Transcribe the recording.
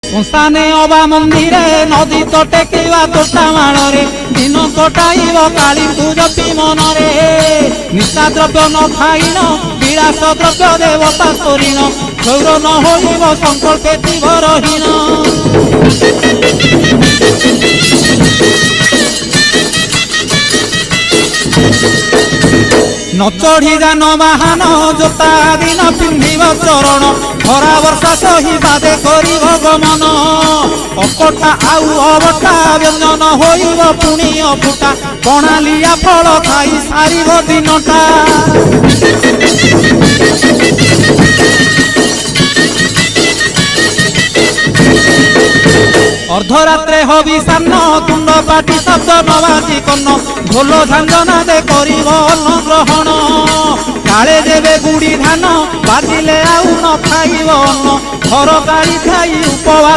শ্মশানে অবা মন্দিরে নদী তটে কিবা তোটা মাଳରେ দিন কটাইব কালীଙ୍କୁ ଜପି ମନରେ ନିଶା ଦ୍ରବ୍ୟ ନ ଖାଇନ ବିଳାସ ଦ୍ରବ୍ୟ ଦେବତା କରିନ ଚୌର ନ ହୋଇବ ସଂକଳ୍ପେ ଥିବ ରହିନ न चढ़ी जान बाहन जोता दिन पिंधिब चरण खरा वर्षा सही बादे करिब गमन अकटा आउ अबटा व्यंजन होइब पुणी अफुटा कणालिया फल खाई सारिब दिनटा अर्धरात्रे हबि सान्न तुंड पाटी शब्द नबाजी कन्न ढोल झांझना दे करिब अन्न ग्रहण काले देवे गुड़ी धान बाजिले आउ न खाइब अन्न घर गाड़ी खाई उपवास